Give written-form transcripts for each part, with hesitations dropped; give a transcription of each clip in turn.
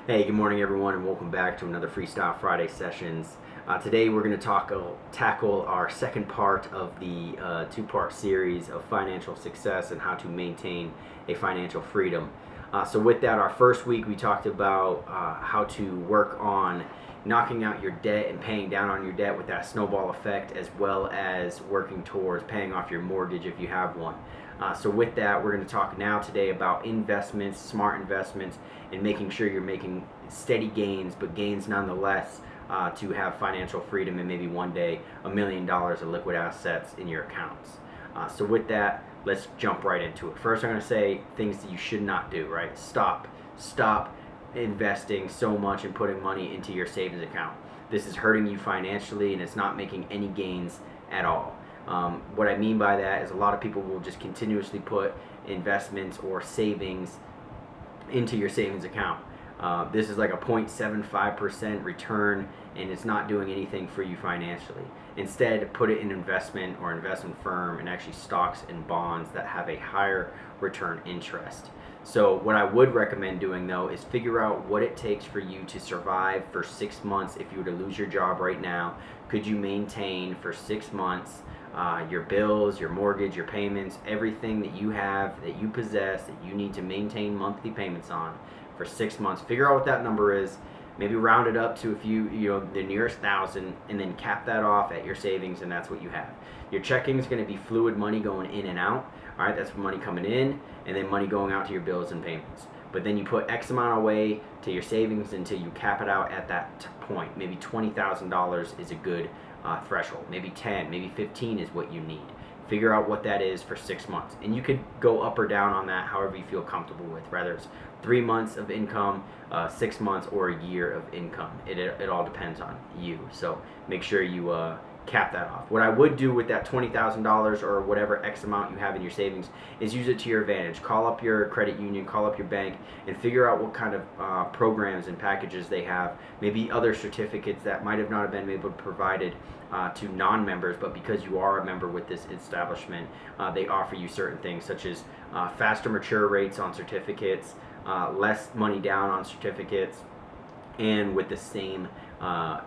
Hey, good morning, everyone, and welcome back to another Freestyle Friday sessions. Today, we're going to tackle our second part of the two-part series of financial success and how to maintain a financial freedom. So, with that, our first week we talked about how to work on knocking out your debt and paying down on your debt with that snowball effect, as well as working towards paying off your mortgage if you have one. So with that, we're going to talk now today about investments, smart investments, and making sure you're making steady gains, but gains nonetheless, to have financial freedom and maybe one day $1 million of liquid assets in your accounts. So with that, let's jump right into it. First, I'm going to say things that you should not do, right? Stop investing so much and putting money into your savings account. This is hurting you financially and it's not making any gains at all. What I mean by that is a lot of people will just continuously put investments or savings into your savings account. This is like a 0.75% return and it's not doing anything for you financially. Instead, put it in investment or investment firm and actually stocks and bonds that have a higher return interest. So what I would recommend doing though is figure out what it takes for you to survive for 6 months. If you were to lose your job right now, could you maintain for 6 months your bills, your mortgage, your payments, everything that you have, that you possess, that you need to maintain monthly payments on for 6 months? Figure out what that number is. Maybe round it up to the nearest thousand, and then cap that off at your savings, and that's what you have. Your checking is going to be fluid money going in and out. All right, that's money coming in, and then money going out to your bills and payments. But then you put X amount away to your savings until you cap it out at that point. Maybe $20,000 is a good threshold. Maybe 10, maybe 15 is what you need. Figure out what that is for 6 months, and you could go up or down on that however you feel comfortable with, whether it's 3 months of income, 6 months, or a year of income. It all depends on you. So make sure you cap that off. What I would do with that $20,000 or whatever X amount you have in your savings is use it to your advantage. Call up your credit union, call up your bank, and figure out what kind of programs and packages they have. Maybe other certificates that might have not been able to provided to non-members, but because you are a member with this establishment, they offer you certain things such as faster mature rates on certificates, less money down on certificates, and with the same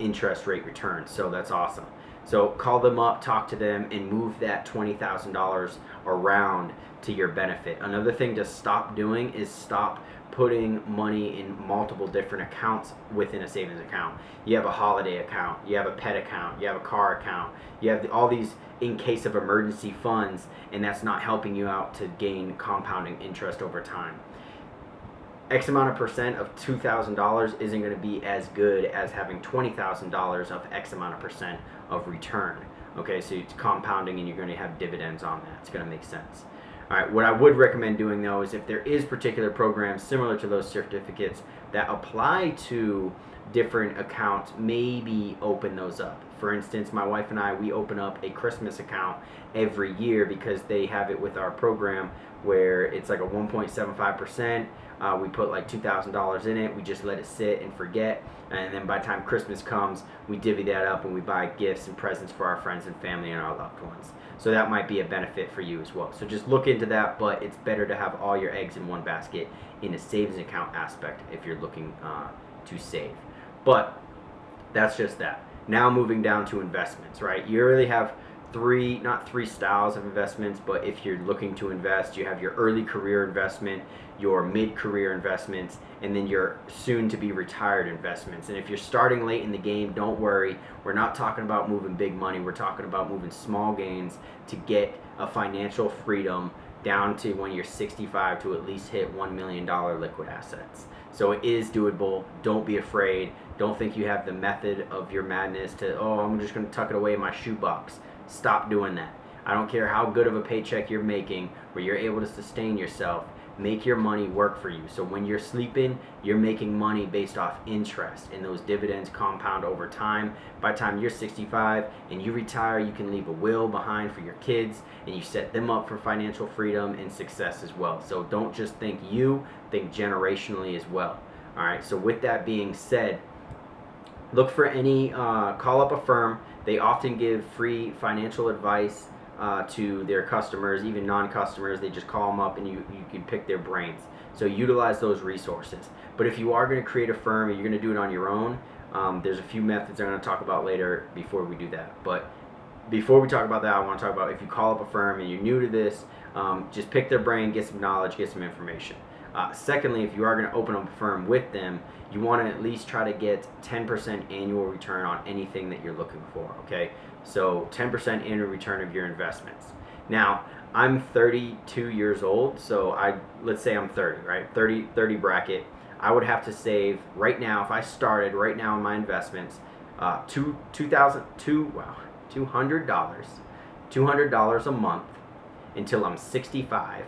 interest rate return. So that's awesome. So call them up, talk to them, and move that $20,000 around to your benefit. Another thing to stop doing is stop putting money in multiple different accounts within a savings account. You have a holiday account, you have a pet account, you have a car account, you have all these in case of emergency funds, and that's not helping you out to gain compounding interest over time. X amount of percent of $2,000 isn't going to be as good as having $20,000 of X amount of percent of return. Okay, so it's compounding and you're going to have dividends on that. It's going to make sense. All right, what I would recommend doing though is if there is particular programs similar to those certificates that apply to different accounts, maybe open those up. For instance, my wife and I, we open up a Christmas account every year because they have it with our program where it's like a 1.75%. We put like $2,000 in it. We just let it sit and forget. And then by the time Christmas comes, we divvy that up and we buy gifts and presents for our friends and family and our loved ones. So that might be a benefit for you as well. So just look into that, but it's better to have all your eggs in one basket in a savings account aspect if you're looking to save. But that's just that. Now moving down to investments, right? You really have not three styles of investments, but if you're looking to invest, you have your early career investment, your mid-career investments, and then your soon-to-be retired investments. And if you're starting late in the game, don't worry. We're not talking about moving big money. We're talking about moving small gains to get a financial freedom down to when you're 65 to at least hit $1 million liquid assets. So it is doable. Don't be afraid. Don't think you have the method of your madness to, oh, I'm just going to tuck it away in my shoebox. Stop doing that. I don't care how good of a paycheck you're making where you're able to sustain yourself. Make your money work for you. So when you're sleeping, you're making money based off interest, and those dividends compound over time. By the time you're 65 and you retire, you can leave a will behind for your kids, and you set them up for financial freedom and success as well. So don't just think you, think generationally as well. All right, so with that being said, look for call up a firm. They often give free financial advice to their customers, even non-customers. They just call them up and you can pick their brains. So utilize those resources. But if you are going to create a firm and you're going to do it on your own, there's a few methods I'm going to talk about later before we do that. But before we talk about that, I want to talk about if you call up a firm and you're new to this, just pick their brain, get some knowledge, get some information. Secondly, if you are going to open up a firm with them, you want to at least try to get 10% annual return on anything that you're looking for, okay? So 10% annual return of your investments. Now, I'm 32 years old, so let's say I'm 30, right? 30 bracket. I would have to save right now, if I started right now in my investments, $200 a month until I'm 65.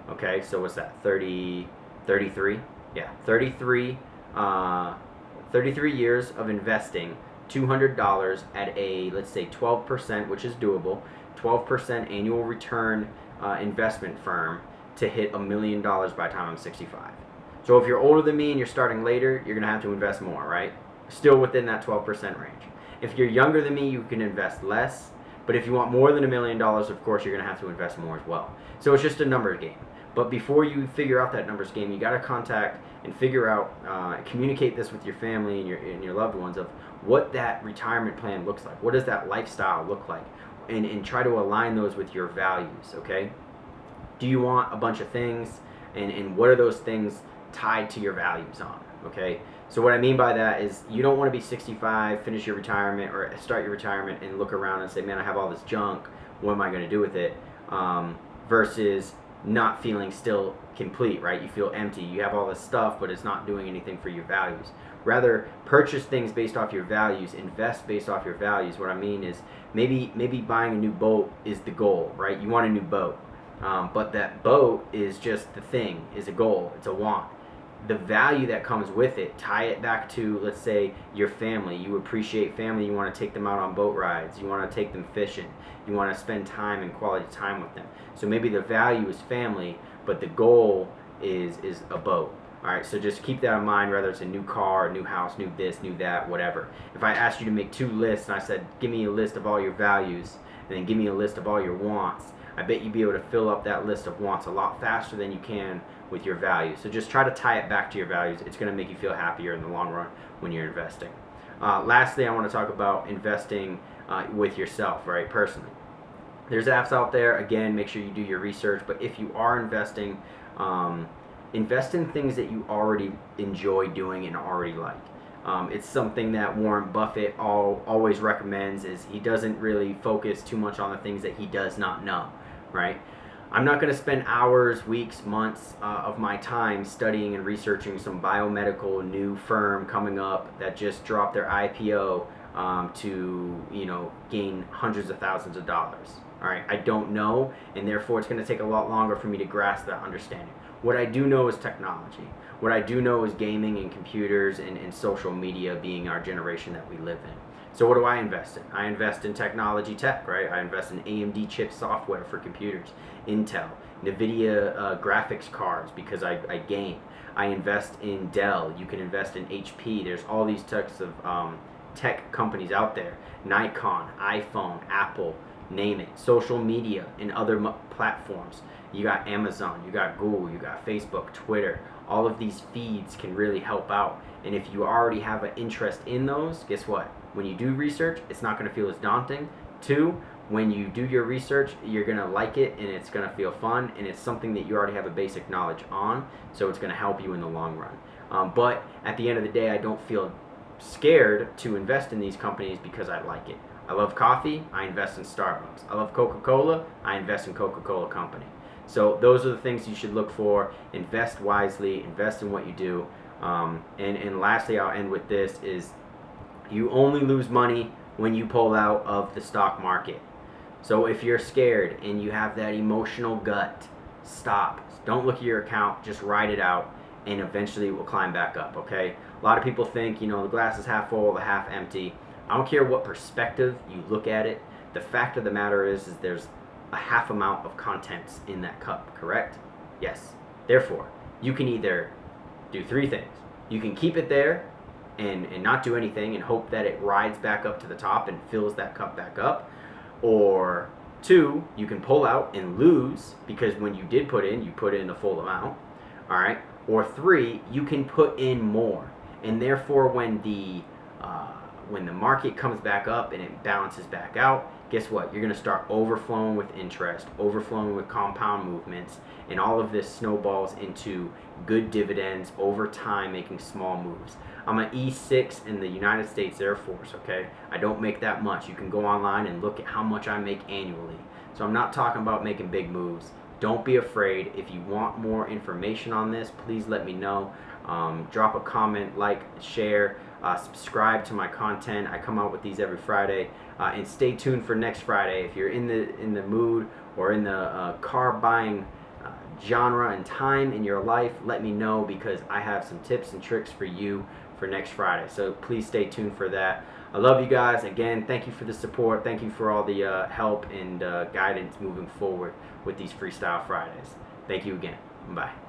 Okay, so what's that? 33? Yeah, 33 years of investing $200 at a, let's say, 12%, which is doable, 12% annual return investment firm to hit $1 million by the time I'm 65. So if you're older than me and you're starting later, you're going to have to invest more, right? Still within that 12% range. If you're younger than me, you can invest less. But if you want more than $1 million, of course, you're going to have to invest more as well. So it's just a numbers game. But before you figure out that numbers game, you got to contact and figure out, communicate this with your family and your loved ones of what that retirement plan looks like. What does that lifestyle look like? And try to align those with your values, okay? Do you want a bunch of things? And what are those things tied to your values on, okay? So what I mean by that is you don't want to be 65, finish your retirement, or start your retirement and look around and say, man, I have all this junk. What am I going to do with it? Versus not feeling still complete, right? You feel empty. You have all this stuff, but it's not doing anything for your values. Rather, purchase things based off your values. Invest based off your values. What I mean is maybe buying a new boat is the goal, right? You want a new boat. But that boat is just the thing, is a goal. It's a want. The value that comes with it, tie it back to, let's say, your family. You appreciate family. You want to take them out on boat rides. You want to take them fishing. You want to spend time and quality time with them. So maybe the value is family, but the goal is a boat. All right, so just keep that in mind, whether it's a new car, a new house, new this, new that, whatever. If I asked you to make 2 lists and I said, give me a list of all your values and then give me a list of all your wants, I bet you'd be able to fill up that list of wants a lot faster than you can with your values. So just try to tie it back to your values. It's going to make you feel happier in the long run when you're investing. Lastly, I want to talk about investing with yourself, right, personally. There's apps out there. Again, make sure you do your research. But if you are investing, invest in things that you already enjoy doing and already like. It's something that Warren Buffett always recommends. Is he doesn't really focus too much on the things that he does not know, right? I'm not going to spend hours, weeks, months of my time studying and researching some biomedical new firm coming up that just dropped their IPO to gain hundreds of thousands of dollars. All right, I don't know, and therefore it's going to take a lot longer for me to grasp that understanding. What I do know is technology. What I do know is gaming and computers and social media being our generation that we live in. So what do I invest in? I invest in technology tech, right? I invest in AMD chip software for computers, Intel, NVIDIA graphics cards because I game. I invest in Dell. You can invest in HP. There's all these types of tech companies out there. Nikon, iPhone, Apple, name it. Social media and other platforms. You got Amazon, you got Google, you got Facebook, Twitter. All of these feeds can really help out. And if you already have an interest in those, guess what? When you do research, it's not going to feel as daunting. 2, when you do your research, you're going to like it and it's going to feel fun, and it's something that you already have a basic knowledge on, so it's going to help you in the long run. But at the end of the day, I don't feel scared to invest in these companies because I like it. I love coffee, I invest in Starbucks. I love Coca-Cola, I invest in Coca-Cola Company. So those are the things you should look for. Invest wisely, invest in what you do. And lastly, I'll end with this, is you only lose money when you pull out of the stock market. So if you're scared and you have that emotional gut, stop. Don't look at your account, just ride it out, and eventually it will climb back up, okay? A lot of people think, the glass is half full, the half empty. I don't care what perspective you look at it. The fact of the matter is there's a half amount of contents in that cup, correct? Yes. Therefore, you can either do 3 things. You can keep it there and not do anything and hope that it rides back up to the top and fills that cup back up. Or 2, you can pull out and lose because when you did put in, you put in the full amount. All right. Or 3, you can put in more, and therefore when the market comes back up and it balances back out, guess what? You're going to start overflowing with interest, overflowing with compound movements, and all of this snowballs into good dividends over time, making small moves. I'm an E6 in the United States Air Force, okay? I don't make that much. You can go online and look at how much I make annually. So I'm not talking about making big moves. Don't be afraid. If you want more information on this, please let me know. Drop a comment, like, share, subscribe to my content. I come out with these every Friday. And stay tuned for next Friday. If you're in the mood or in the car buying genre and time in your life, let me know, because I have some tips and tricks for you for next Friday. So please stay tuned for that. I love you guys. Again, thank you for the support. Thank you for all the help and guidance moving forward with these Freestyle Fridays. Thank you again. Bye.